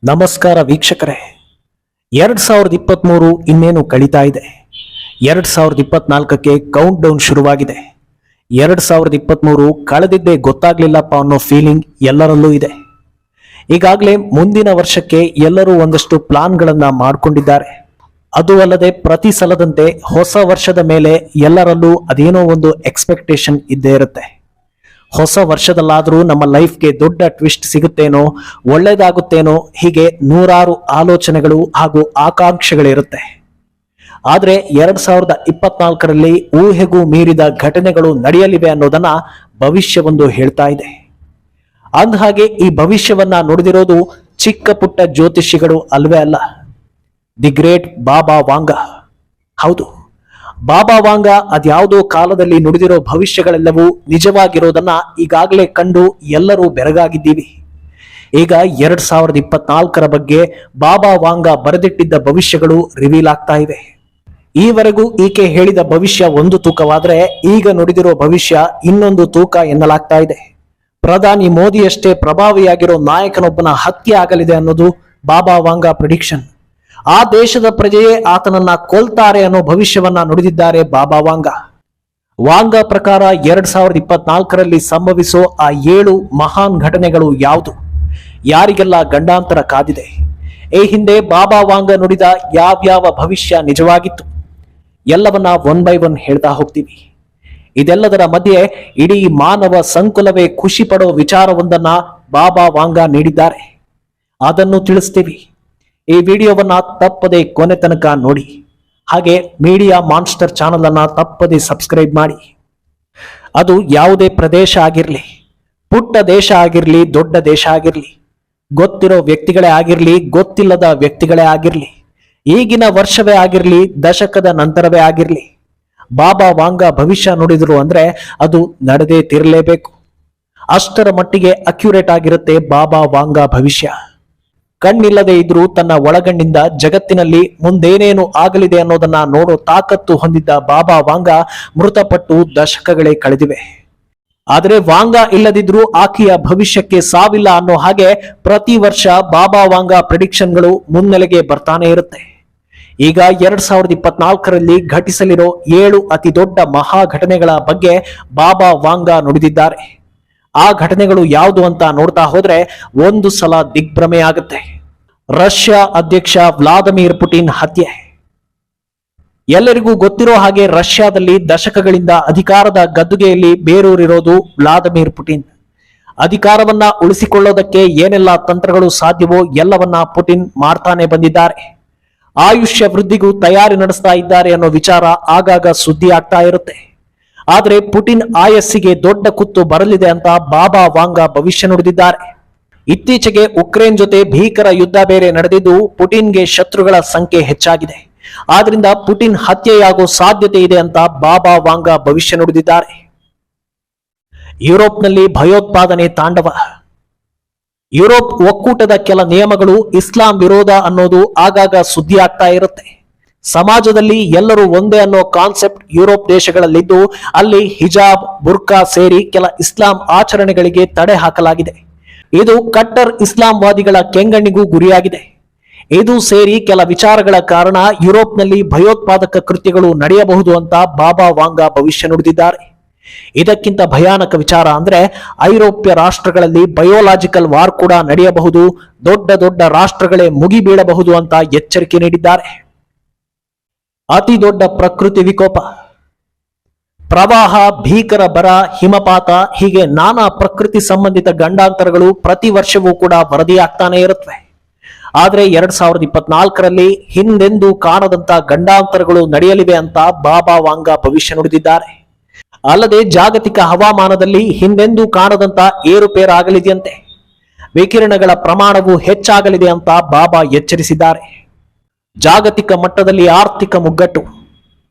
ನಮಸ್ಕಾರ ವೀಕ್ಷಕರೇ. 2023 ಇನ್ನೇನು ಕಳೀತಾ ಇದೆ. 2024ಕ್ಕೆ ಕೌಂಟ್ ಡೌನ್ ಶುರುವಾಗಿದೆ. 2023 ಕಳೆದಿದ್ದೇ ಗೊತ್ತಾಗ್ಲಿಲ್ಲಪ್ಪ ಅನ್ನೋ ಫೀಲಿಂಗ್ ಎಲ್ಲರಲ್ಲೂ ಇದೆ. ಈಗಾಗಲೇ ಮುಂದಿನ ವರ್ಷಕ್ಕೆ ಎಲ್ಲರೂ ಒಂದಷ್ಟು ಪ್ಲಾನ್ಗಳನ್ನ ಮಾಡಿಕೊಂಡಿದ್ದಾರೆ. ಅದು ಅಲ್ಲದೆ ಪ್ರತಿ ಸಲದಂತೆ ಹೊಸ ವರ್ಷದ ಮೇಲೆ ಎಲ್ಲರಲ್ಲೂ ಅದೇನೋ ಒಂದು ಎಕ್ಸ್ಪೆಕ್ಟೇಷನ್ ಇದ್ದೇ ಇರುತ್ತೆ. ಹೊಸ ವರ್ಷದಲ್ಲಾದರೂ ನಮ್ಮ ಲೈಫ್ಗೆ ದೊಡ್ಡ ಟ್ವಿಸ್ಟ್ ಸಿಗುತ್ತೇನೋ, ಒಳ್ಳೇದಾಗುತ್ತೇನೋ, ಹೀಗೆ ನೂರಾರು ಆಲೋಚನೆಗಳು ಹಾಗೂ ಆಕಾಂಕ್ಷೆಗಳಿರುತ್ತೆ. ಆದರೆ 2024ರಲ್ಲಿ ಊಹೆಗೂ ಮೀರಿದ ಘಟನೆಗಳು ನಡೆಯಲಿವೆ ಅನ್ನೋದನ್ನ ಭವಿಷ್ಯವೊಂದು ಹೇಳ್ತಾ ಇದೆ. ಅಂದಹಾಗೆ ಈ ಭವಿಷ್ಯವನ್ನ ನುಡಿದಿರೋದು ಚಿಕ್ಕ ಪುಟ್ಟ ಜ್ಯೋತಿಷಿಗಳು ಅಲ್ವೇ ಅಲ್ಲ, ದಿ ಗ್ರೇಟ್ ಬಾಬಾ ವಾಂಗ. ಹೌದು, ಬಾಬಾ ವಾಂಗ ಅದ್ಯಾವುದೋ ಕಾಲದಲ್ಲಿ ನುಡಿದಿರೋ ಭವಿಷ್ಯಗಳೆಲ್ಲವೂ ನಿಜವಾಗಿರೋದನ್ನ ಈಗಾಗಲೇ ಕಂಡು ಎಲ್ಲರೂ ಬೆರಗಾಗಿದ್ದೀವಿ. ಈಗ 2024ರ ಬಗ್ಗೆ ಬಾಬಾ ವಾಂಗ ಬರೆದಿಟ್ಟಿದ್ದ ಭವಿಷ್ಯಗಳು ರಿವೀಲ್ ಆಗ್ತಾ ಇವೆ. ಈವರೆಗೂ ಈಕೆ ಹೇಳಿದ ಭವಿಷ್ಯ ಒಂದು ತೂಕವಾದ್ರೆ ಈಗ ನುಡಿದಿರೋ ಭವಿಷ್ಯ ಇನ್ನೊಂದು ತೂಕ ಎನ್ನಲಾಗ್ತಾ ಇದೆ. ಪ್ರಧಾನಿ ಮೋದಿಯಷ್ಟೇ ಪ್ರಭಾವಿಯಾಗಿರೋ ನಾಯಕನೊಬ್ಬನ ಹತ್ಯೆ ಆಗಲಿದೆ ಅನ್ನೋದು ಬಾಬಾ ವಾಂಗ ಪ್ರಿಡಿಕ್ಷನ್. ಆ ದೇಶದ ಪ್ರಜೆಯೇ ಆತನನ್ನ ಕೊಲ್ತಾರೆ ಅನ್ನೋ ಭವಿಷ್ಯವನ್ನ ನುಡಿದಿದ್ದಾರೆ ಬಾಬಾ ವಾಂಗ. ವಾಂಗ ಪ್ರಕಾರ 2024ರಲ್ಲಿ ಸಂಭವಿಸೋ ಆ 7 ಮಹಾನ್ ಘಟನೆಗಳು ಯಾವುದು, ಯಾರಿಗೆಲ್ಲ ಗಂಡಾಂತರ ಕಾದಿದೆ, ಈ ಹಿಂದೆ ಬಾಬಾ ವಾಂಗ ನುಡಿದ ಯಾವ್ಯಾವ ಭವಿಷ್ಯ ನಿಜವಾಗಿತ್ತು, ಎಲ್ಲವನ್ನ ಒನ್ ಬೈ ಒನ್ ಹೇಳ್ತಾ ಹೋಗ್ತೀವಿ. ಇದೆಲ್ಲದರ ಮಧ್ಯೆ ಇಡೀ ಮಾನವ ಸಂಕುಲವೇ ಖುಷಿ ಪಡೋ ವಿಚಾರವೊಂದನ್ನ ಬಾಬಾ ವಾಂಗ ನೀಡಿದ್ದಾರೆ. ಅದನ್ನು ತಿಳಿಸ್ತೀವಿ. ಈ ವಿಡಿಯೋವನ್ನ ತಪ್ಪದೆ ಕೊನೆ ತನಕ ನೋಡಿ. ಹಾಗೆ ಮೀಡಿಯಾ ಮಾನ್ಸ್ಟರ್ ಚಾನಲ್ ಅನ್ನ ತಪ್ಪದೆ ಸಬ್ಸ್ಕ್ರೈಬ್ ಮಾಡಿ. ಅದು ಯಾವುದೇ ಪ್ರದೇಶ ಆಗಿರ್ಲಿ, ಪುಟ್ಟ ದೇಶ ಆಗಿರ್ಲಿ, ದೊಡ್ಡ ದೇಶ ಆಗಿರ್ಲಿ, ಗೊತ್ತಿರೋ ವ್ಯಕ್ತಿಗಳೇ ಆಗಿರ್ಲಿ, ಗೊತ್ತಿಲ್ಲದ ವ್ಯಕ್ತಿಗಳೇ ಆಗಿರ್ಲಿ, ಈಗಿನ ವರ್ಷವೇ ಆಗಿರ್ಲಿ, ದಶಕದ ನಂತರವೇ ಆಗಿರ್ಲಿ, ಬಾಬಾ ವಾಂಗ ಭವಿಷ್ಯ ನುಡಿದ್ರು ಅಂದ್ರೆ ಅದು ನಡೆದೇ ತಿರಲೇಬೇಕು. ಅಷ್ಟರ ಮಟ್ಟಿಗೆ ಅಕ್ಯುರೇಟ್ ಆಗಿರುತ್ತೆ ಬಾಬಾ ವಾಂಗ ಭವಿಷ್ಯ. ಕಣ್ಣಿಲ್ಲದೆ ಇದ್ರೂ ತನ್ನ ಒಳಗಣ್ಣಿಂದ ಜಗತ್ತಿನಲ್ಲಿ ಮುಂದೇನೇನು ಆಗಲಿದೆ ಅನ್ನೋದನ್ನ ನೋಡೋ ತಾಕತ್ತು ಹೊಂದಿದ್ದ ಬಾಬಾ ವಾಂಗ ಮೃತಪಟ್ಟು ದಶಕಗಳೇ ಕಳೆದಿವೆ. ಆದರೆ ವಾಂಗ ಇಲ್ಲದಿದ್ರೂ ಆಕೆಯ ಭವಿಷ್ಯಕ್ಕೆ ಸಾವಿಲ್ಲ ಅನ್ನೋ ಹಾಗೆ ಪ್ರತಿ ವರ್ಷ ಬಾಬಾ ವಾಂಗ ಪ್ರಿಡಿಕ್ಷನ್ಗಳು ಮುನ್ನೆಲೆಗೆ ಬರ್ತಾನೆ ಇರುತ್ತೆ. ಈಗ 2024ರಲ್ಲಿ ಘಟಿಸಲಿರೋ 7 ಅತಿ ದೊಡ್ಡ ಮಹಾ ಘಟನೆಗಳ ಬಗ್ಗೆ ಬಾಬಾ ವಾಂಗ ನುಡಿದಿದ್ದಾರೆ. ಆ ಘಟನೆಗಳು ಯಾವುದು ಅಂತ ನೋಡ್ತಾ ಹೋದ್ರೆ ಒಂದು ಸಲ ದಿಗ್ಭ್ರಮೆ ಆಗುತ್ತೆ. ರಷ್ಯಾ ಅಧ್ಯಕ್ಷ ವ್ಲಾದಿಮಿರ್ ಪುಟಿನ್ ಹತ್ಯೆ. ಎಲ್ಲರಿಗೂ ಗೊತ್ತಿರೋ ಹಾಗೆ ರಷ್ಯಾದಲ್ಲಿ ದಶಕಗಳಿಂದ ಅಧಿಕಾರದ ಗದ್ದುಗೆಯಲ್ಲಿ ಬೇರೂರಿರೋದು ವ್ಲಾದಿಮಿರ್ ಪುಟಿನ್. ಅಧಿಕಾರವನ್ನ ಉಳಿಸಿಕೊಳ್ಳೋದಕ್ಕೆ ಏನೆಲ್ಲ ತಂತ್ರಗಳು ಸಾಧ್ಯವೋ ಎಲ್ಲವನ್ನ ಪುಟಿನ್ ಮಾಡ್ತಾನೆ ಬಂದಿದ್ದಾರೆ. ಆಯುಷ್ಯ ವೃದ್ಧಿಗೂ ತಯಾರಿ ನಡೆಸ್ತಾ ಇದ್ದಾರೆ ಅನ್ನೋ ವಿಚಾರ ಆಗಾಗ ಸುದ್ದಿ ಆಗ್ತಾ ಇರುತ್ತೆ. ಆದ್ರೆ ಪುಟಿನ್ ಆಯಸ್ಸಿಗೆ ದೊಡ್ಡ ಕುತ್ತು ಬರಲಿದೆ ಅಂತ ಬಾಬಾ ವಾಂಗ ಭವಿಷ್ಯ ನುಡಿದಿದ್ದಾರೆ. ಇತ್ತೀಚೆಗೆ ಉಕ್ರೇನ್ ಜೊತೆ ಭೀಕರ ಯುದ್ಧ ಬೇರೆ ನಡೆದಿದ್ದು ಪುಟಿನ್ಗೆ ಶತ್ರುಗಳ ಸಂಖ್ಯೆ ಹೆಚ್ಚಾಗಿದೆ. ಆದ್ರಿಂದ ಪುಟಿನ್ ಹತ್ಯೆಯಾಗೋ ಸಾಧ್ಯತೆ ಇದೆ ಅಂತ ಬಾಬಾ ವಾಂಗ ಭವಿಷ್ಯ ನುಡಿದಿದ್ದಾರೆ. ಯುರೋಪ್ನಲ್ಲಿ ಭಯೋತ್ಪಾದನೆ ತಾಂಡವ. ಯುರೋಪ್ ಒಕ್ಕೂಟದ ಕೆಲ ನಿಯಮಗಳು ಇಸ್ಲಾಂ ವಿರೋಧ ಅನ್ನೋದು ಆಗಾಗ ಸುದ್ದಿ ಆಗ್ತಾ ಇರುತ್ತೆ. ಸಮಾಜದಲ್ಲಿ ಎಲ್ಲರೂ ಒಂದೇ ಅನ್ನೋ ಕಾನ್ಸೆಪ್ಟ್ ಯುರೋಪ್ ದೇಶಗಳಲ್ಲಿದ್ದು ಅಲ್ಲಿ ಹಿಜಾಬ್, ಬುರ್ಕಾ ಸೇರಿ ಕೆಲ ಇಸ್ಲಾಂ ಆಚರಣೆಗಳಿಗೆ ತಡೆ ಹಾಕಲಾಗಿದೆ. ಇದು ಕಟ್ಟರ್ ಇಸ್ಲಾಂವಾದಿಗಳ ಕೆಂಗಣ್ಣಿಗೂ ಗುರಿಯಾಗಿದೆ. ಇದು ಸೇರಿ ಕೆಲ ವಿಚಾರಗಳ ಕಾರಣ ಯುರೋಪ್ನಲ್ಲಿ ಭಯೋತ್ಪಾದಕ ಕೃತ್ಯಗಳು ನಡೆಯಬಹುದು ಅಂತ ಬಾಬಾ ವಾಂಗ ಭವಿಷ್ಯ ನುಡಿದಿದ್ದಾರೆ. ಇದಕ್ಕಿಂತ ಭಯಾನಕ ವಿಚಾರ ಅಂದ್ರೆ ಐರೋಪ್ಯ ರಾಷ್ಟ್ರಗಳಲ್ಲಿ ಬಯೋಲಾಜಿಕಲ್ ವಾರ್ ಕೂಡ ನಡೆಯಬಹುದು, ದೊಡ್ಡ ದೊಡ್ಡ ರಾಷ್ಟ್ರಗಳೇ ಮುಗಿಬೀಳಬಹುದು ಅಂತ ಎಚ್ಚರಿಕೆ ನೀಡಿದ್ದಾರೆ. ಅತಿ ದೊಡ್ಡ ಪ್ರಕೃತಿ ವಿಕೋಪ, ಪ್ರವಾಹ, ಭೀಕರ ಬರ, ಹಿಮಪಾತ, ಹೀಗೆ ನಾನಾ ಪ್ರಕೃತಿ ಸಂಬಂಧಿತ ಗಂಡಾಂತರಗಳು ಪ್ರತಿ ವರ್ಷವೂ ಕೂಡ ವರದಿಯಾಗ್ತಾನೆ ಇರುತ್ತವೆ. ಆದ್ರೆ 2024ರಲ್ಲಿ ಹಿಂದೆಂದೂ ಕಾಣದಂತ ಗಂಡಾಂತರಗಳು ನಡೆಯಲಿವೆ ಅಂತ ಬಾಬಾ ವಾಂಗ ಭವಿಷ್ಯ ನುಡಿದಿದ್ದಾರೆ. ಅಲ್ಲದೆ ಜಾಗತಿಕ ಹವಾಮಾನದಲ್ಲಿ ಹಿಂದೆಂದೂ ಕಾಣದಂತ ಏರುಪೇರಾಗಲಿದೆಯಂತೆ. ವಿಕಿರಣಗಳ ಪ್ರಮಾಣವು ಹೆಚ್ಚಾಗಲಿದೆ ಅಂತ ಬಾಬಾ ಎಚ್ಚರಿಸಿದ್ದಾರೆ. ಜಾಗತಿಕ ಮಟ್ಟದಲ್ಲಿ ಆರ್ಥಿಕ ಮುಗ್ಗಟ್ಟು.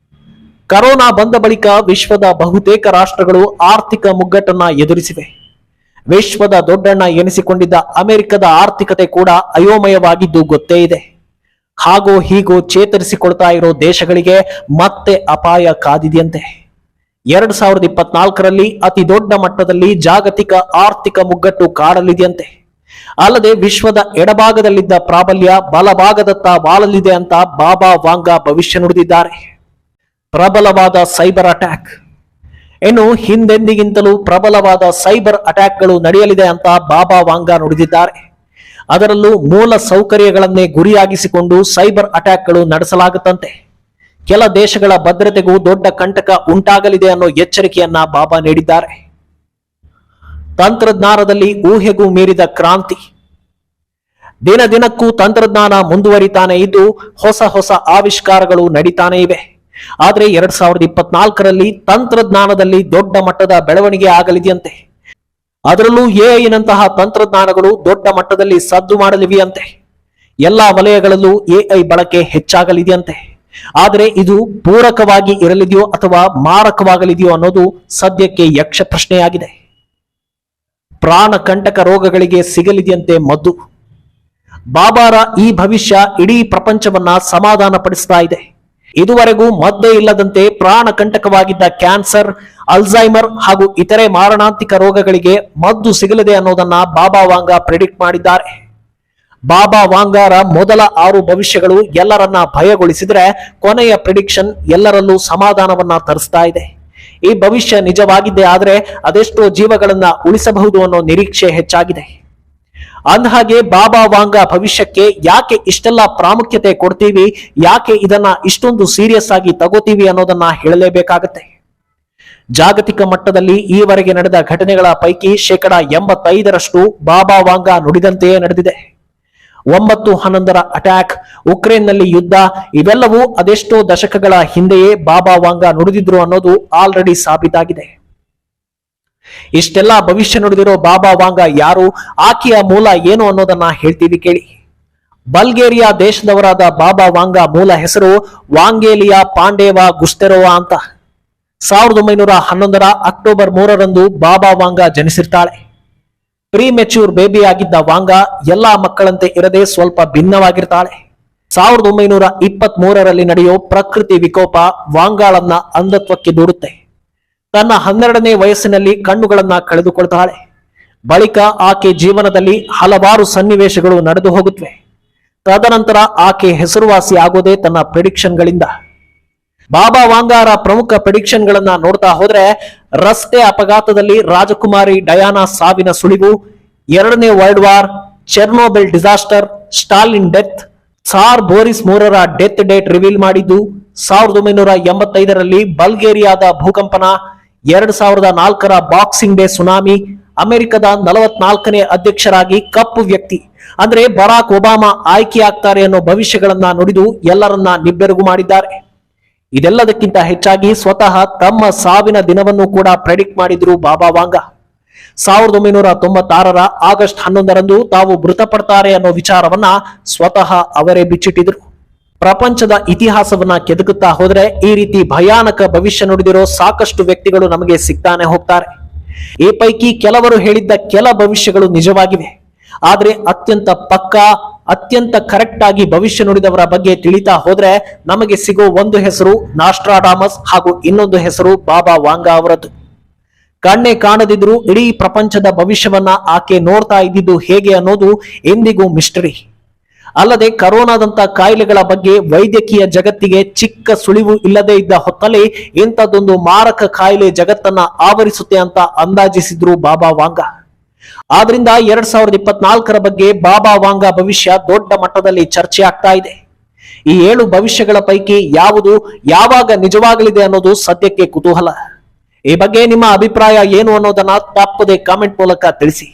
ಕರೋನಾ ಬಂದ ಬಳಿಕ ವಿಶ್ವದ ಬಹುತೇಕ ರಾಷ್ಟ್ರಗಳು ಆರ್ಥಿಕ ಮುಗ್ಗಟ್ಟನ್ನ ಎದುರಿಸಿವೆ. ವಿಶ್ವದ ದೊಡ್ಡಣ್ಣ ಎನಿಸಿಕೊಂಡಿದ್ದ ಅಮೆರಿಕದ ಆರ್ಥಿಕತೆ ಕೂಡ ಅಯೋಮಯವಾಗಿದ್ದು ಗೊತ್ತೇ ಇದೆ. ಹಾಗೋ ಹೀಗೋ ಚೇತರಿಸಿಕೊಳ್ತಾ ಇರೋ ದೇಶಗಳಿಗೆ ಮತ್ತೆ ಅಪಾಯ ಕಾದಿದೆಯಂತೆ. 2024ರಲ್ಲಿ ಅತಿ ದೊಡ್ಡ ಮಟ್ಟದಲ್ಲಿ ಜಾಗತಿಕ ಆರ್ಥಿಕ ಮುಗ್ಗಟ್ಟು ಕಾಡಲಿದೆಯಂತೆ. ಅಲ್ಲದೆ ವಿಶ್ವದ ಎಡಭಾಗದಲ್ಲಿದ್ದ ಪ್ರಾಬಲ್ಯ ಬಲಭಾಗದತ್ತ ವಾಲಲಿದೆ ಅಂತ ಬಾಬಾ ವಾಂಗಾ ಭವಿಷ್ಯ ನುಡಿದಿದ್ದಾರೆ. ಪ್ರಬಲವಾದ ಸೈಬರ್ ಅಟ್ಯಾಕ್. ಇನ್ನು ಹಿಂದೆಂದಿಗಿಂತಲೂ ಪ್ರಬಲವಾದ ಸೈಬರ್ ಅಟ್ಯಾಕ್ಗಳು ನಡೆಯಲಿದೆ ಅಂತ ಬಾಬಾ ವಾಂಗಾ ನುಡಿದಿದ್ದಾರೆ. ಅದರಲ್ಲೂ ಮೂಲ ಸೌಕರ್ಯಗಳನ್ನೇ ಗುರಿಯಾಗಿಸಿಕೊಂಡು ಸೈಬರ್ ಅಟ್ಯಾಕ್ಗಳು ನಡೆಸಲಾಗುತ್ತಂತೆ. ಕೆಲ ದೇಶಗಳ ಭದ್ರತೆಗೂ ದೊಡ್ಡ ಕಂಟಕ ಉಂಟಾಗಲಿದೆ ಅನ್ನೋ ಎಚ್ಚರಿಕೆಯನ್ನ ಬಾಬಾ ನೀಡಿದ್ದಾರೆ. ತಂತ್ರಜ್ಞಾನದಲ್ಲಿ ಊಹೆಗೂ ಮೀರಿದ ಕ್ರಾಂತಿ. ದಿನ ದಿನಕ್ಕೂ ತಂತ್ರಜ್ಞಾನ ಮುಂದುವರಿತಾನೆ ಇದ್ದು ಹೊಸ ಹೊಸ ಆವಿಷ್ಕಾರಗಳು ನಡೀತಾನೆ ಇವೆ. ಆದ್ರೆ 2024ರಲ್ಲಿ ತಂತ್ರಜ್ಞಾನದಲ್ಲಿ ದೊಡ್ಡ ಮಟ್ಟದ ಬೆಳವಣಿಗೆ ಆಗಲಿದೆಯಂತೆ. ಅದರಲ್ಲೂ ಎಐನಂತಹ ತಂತ್ರಜ್ಞಾನಗಳು ದೊಡ್ಡ ಮಟ್ಟದಲ್ಲಿ ಸದ್ದು ಮಾಡಲಿವೆಯಂತೆ. ಎಲ್ಲಾ ವಲಯಗಳಲ್ಲೂ ಎಐ ಬಳಕೆ ಹೆಚ್ಚಾಗಲಿದೆಯಂತೆ. ಆದರೆ ಇದು ಪೂರಕವಾಗಿ ಇರಲಿದೆಯೋ ಅಥವಾ ಮಾರಕವಾಗಲಿದೆಯೋ ಅನ್ನೋದು ಸದ್ಯಕ್ಕೆ ಯಕ್ಷ ಪ್ರಶ್ನೆಯಾಗಿದೆ. ಪ್ರಾಣಕಂಟಕ ರೋಗಗಳಿಗೆ ಸಿಗಲಿದೆಯಂತೆ ಮದ್ದು. ಬಾಬಾರ ಈ ಭವಿಷ್ಯ ಇಡೀ ಪ್ರಪಂಚವನ್ನ ಸಮಾಧಾನ ಪಡಿಸ್ತಾ ಇದೆ. ಇದುವರೆಗೂ ಮದ್ದೇ ಇಲ್ಲದಂತೆ ಪ್ರಾಣಕಂಟಕವಾಗಿದ್ದ ಕ್ಯಾನ್ಸರ್, ಅಲ್ಝೈಮರ್ ಹಾಗೂ ಇತರೆ ಮಾರಣಾಂತಿಕ ರೋಗಗಳಿಗೆ ಮದ್ದು ಸಿಗಲಿದೆ ಅನ್ನೋದನ್ನ ಬಾಬಾ ವಾಂಗಾ ಪ್ರೆಡಿಕ್ಟ್ ಮಾಡಿದ್ದಾರೆ. ಬಾಬಾ ವಾಂಗಾರ ಮೊದಲ 6 ಭವಿಷ್ಯಗಳು ಎಲ್ಲರನ್ನ ಭಯಗೊಳಿಸಿದ್ರೆ, ಕೊನೆಯ ಪ್ರಿಡಿಕ್ಷನ್ ಎಲ್ಲರಲ್ಲೂ ಸಮಾಧಾನವನ್ನ ತರಿಸ್ತಾ ಇದೆ. ಈ ಭವಿಷ್ಯ ನಿಜವಾಗಿದ್ದೇ ಆದ್ರೆ ಅದೆಷ್ಟೋ ಜೀವಗಳನ್ನ ಉಳಿಸಬಹುದು ಅನ್ನೋ ನಿರೀಕ್ಷೆ ಹೆಚ್ಚಾಗಿದೆ. ಅಂದಹಾಗೆ ಬಾಬಾ ವಾಂಗಾ ಭವಿಷ್ಯಕ್ಕೆ ಯಾಕೆ ಇಷ್ಟೆಲ್ಲ ಪ್ರಾಮುಖ್ಯತೆ ಕೊಡ್ತೀವಿ, ಯಾಕೆ ಇದನ್ನ ಇಷ್ಟೊಂದು ಸೀರಿಯಸ್ ಆಗಿ ತಗೋತೀವಿ ಅನ್ನೋದನ್ನ ಹೇಳಲೇಬೇಕಾಗತ್ತೆ. ಜಾಗತಿಕ ಮಟ್ಟದಲ್ಲಿ ಈವರೆಗೆ ನಡೆದ ಘಟನೆಗಳ ಪೈಕಿ 85% ಬಾಬಾ ವಾಂಗಾ ನುಡಿದಂತೆಯೇ ನಡೆದಿದೆ. 9/11 ಅಟ್ಯಾಕ್, ಉಕ್ರೇನ್ನಲ್ಲಿ ಯುದ್ಧ, ಇವೆಲ್ಲವೂ ಅದೆಷ್ಟೋ ದಶಕಗಳ ಹಿಂದೆಯೇ ಬಾಬಾ ವಾಂಗಾ ನುಡಿದಿದ್ರು ಅನ್ನೋದು ಆಲ್ರೆಡಿ ಸಾಬೀತಾಗಿದೆ. ಇಷ್ಟೆಲ್ಲ ಭವಿಷ್ಯ ನುಡಿದಿರೋ ಬಾಬಾ ವಾಂಗಾ ಯಾರು, ಆಕೆಯ ಮೂಲ ಏನು ಅನ್ನೋದನ್ನ ಹೇಳ್ತೀವಿ ಕೇಳಿ. ಬಲ್ಗೇರಿಯಾ ದೇಶದವರಾದ ಬಾಬಾ ವಾಂಗಾ ಮೂಲ ಹೆಸರು ವಾಂಗೇಲಿಯಾ ಪಾಂಡೇವಾ ಗುಸ್ತೆರೋವಾ ಅಂತ. 1911 ಅಕ್ಟೋಬರ್ 3ರಂದು ಬಾಬಾ ವಾಂಗಾ ಜನಿಸಿರ್ತಾಳೆ. ಪ್ರೀ ಮೆಚ್ಯೂರ್ ಬೇಬಿ ಆಗಿದ್ದ ವಾಂಗಾ ಎಲ್ಲಾ ಮಕ್ಕಳಂತೆ ಇರದೆ ಸ್ವಲ್ಪ ಭಿನ್ನವಾಗಿರ್ತಾಳೆ. 1923ರಲ್ಲಿ ನಡೆಯೋ ಪ್ರಕೃತಿ ವಿಕೋಪ ವಾಂಗಾಳನ್ನ ಅಂಧತ್ವಕ್ಕೆ ದೂಡುತ್ತೆ. ತನ್ನ 12ನೇ ವಯಸ್ಸಿನಲ್ಲಿ ಕಣ್ಣುಗಳನ್ನ ಕಳೆದುಕೊಳ್ತಾಳೆ. ಬಳಿಕ ಆಕೆ ಜೀವನದಲ್ಲಿ ಹಲವಾರು ಸನ್ನಿವೇಶಗಳು ನಡೆದು ಹೋಗುತ್ತವೆ. ತದನಂತರ ಆಕೆ ಹೆಸರುವಾಸಿ ಆಗೋದೇ ತನ್ನ ಪ್ರಿಡಿಕ್ಷನ್ಗಳಿಂದ. ಬಾಬಾ ವಾಂಗಾರ ಪ್ರಮುಖ ಪ್ರಿಡಿಕ್ಷನ್ಗಳನ್ನ ನೋಡ್ತಾ ಹೋದ್ರೆ, ರಸ್ತೆ ಅಪಘಾತದಲ್ಲಿ ರಾಜಕುಮಾರಿ ಡಯಾನಾ ಸಾವಿನ ಸುಳಿವು, 2ನೇ world war, Chernobyl disaster, Stalin death, tsar Boris 3ರ ಡೆತ್ ಡೇಟ್ ರಿವೀಲ್ ಮಾಡಿದ್ದು, 1985ರಲ್ಲಿ ಬಲ್ಗೇರಿಯಾದ ಭೂಕಂಪನ, 2004ರ ಬಾಕ್ಸಿಂಗ್ ಡೇ ಸುನಾಮಿ, ಅಮೆರಿಕದ 44ನೇ ಅಧ್ಯಕ್ಷರಾಗಿ ಕಪ್ಪು ವ್ಯಕ್ತಿ ಅಂದ್ರೆ ಬರಾಕ್ ಒಬಾಮಾ ಆಯ್ಕೆಯಾಗ್ತಾರೆ ಅನ್ನೋ ಭವಿಷ್ಯಗಳನ್ನ ನುಡಿದು ಎಲ್ಲರನ್ನ ನಿಬ್ಬೆರಗು ಮಾಡಿದ್ದಾರೆ. ಇದೆಲ್ಲದಕ್ಕಿಂತ ಹೆಚ್ಚಾಗಿ ಸ್ವತಃ ತಮ್ಮ ಸಾವಿನ ದಿನವನ್ನು ಕೂಡ ಪ್ರೆಡಿಕ್ಟ್ ಮಾಡಿದ್ರು ಬಾಬಾ ವಾಂಗಾ. 1996ರ ಆಗಸ್ಟ್ 11ರಂದು ತಾವು ಮೃತಪಡ್ತಾರೆ ಅನ್ನೋ ವಿಚಾರವನ್ನ ಸ್ವತಃ ಅವರೇ ಬಿಚ್ಚಿಟ್ಟಿದ್ರು. ಪ್ರಪಂಚದ ಇತಿಹಾಸವನ್ನ ಕೆದಕುತ್ತಾ ಹೋದ್ರೆ ಈ ರೀತಿ ಭಯಾನಕ ಭವಿಷ್ಯ ನುಡಿದಿರೋ ಸಾಕಷ್ಟು ವ್ಯಕ್ತಿಗಳು ನಮಗೆ ಸಿಗ್ತಾನೆ ಹೋಗ್ತಾರೆ. ಈ ಪೈಕಿ ಕೆಲವರು ಹೇಳಿದ್ದ ಕೆಲ ಭವಿಷ್ಯಗಳು ನಿಜವಾಗಿವೆ. ಆದ್ರೆ ಅತ್ಯಂತ ಪಕ್ಕಾ, ಅತ್ಯಂತ ಕರೆಕ್ಟ್ ಆಗಿ ಭವಿಷ್ಯ ನುಡಿದವರ ಬಗ್ಗೆ ತಿಳಿತಾ ಹೋದ್ರೆ ನಮಗೆ ಸಿಗೋ ಒಂದು ಹೆಸರು ನಾಸ್ಟ್ರಾಡಾಮಸ್ ಹಾಗೂ ಇನ್ನೊಂದು ಹೆಸರು ಬಾಬಾ ವಾಂಗಾ ಅವರದ್ದು. ಕಣ್ಣೆ ಕಾಣದಿದ್ರು ಇಡೀ ಪ್ರಪಂಚದ ಭವಿಷ್ಯವನ್ನ ಆಕೆ ನೋಡ್ತಾ ಇದ್ದಿದ್ದು ಹೇಗೆ ಅನ್ನೋದು ಎಂದಿಗೂ ಮಿಸ್ಟರಿ. ಅಲ್ಲದೆ ಕರೋನಾದಂತ ಕಾಯಿಲೆಗಳ ಬಗ್ಗೆ ವೈದ್ಯಕೀಯ ಜಗತ್ತಿಗೆ ಚಿಕ್ಕ ಸುಳಿವು ಇಲ್ಲದೆ ಇದ್ದ ಹೊತ್ತಲ್ಲಿ ಇಂಥದ್ದೊಂದು ಮಾರಕ ಕಾಯಿಲೆ ಜಗತ್ತನ್ನ ಆವರಿಸುತ್ತೆ ಅಂತ ಅಂದಾಜಿಸಿದ್ರು ಬಾಬಾ ವಾಂಗಾ. ಆದ್ರಿಂದ 2024ರ ಬಗ್ಗೆ ಬಾಬಾ ವಾಂಗಾ ಭವಿಷ್ಯ ದೊಡ್ಡ ಮಟ್ಟದಲ್ಲಿ ಚರ್ಚೆ ಆಗ್ತಾ ಇದೆ. ಈ 7 ಭವಿಷ್ಯಗಳ ಪೈಕಿ ಯಾವುದು ಯಾವಾಗ ನಿಜವಾಗಲಿದೆ ಅನ್ನೋದು ಸದ್ಯಕ್ಕೆ ಕುತೂಹಲ. ಈ ಬಗ್ಗೆ ನಿಮ್ಮ ಅಭಿಪ್ರಾಯ ಏನು ಅನ್ನೋದನ್ನ ತಪ್ಪದೆ ಕಾಮೆಂಟ್ ಮೂಲಕ ತಿಳಿಸಿ.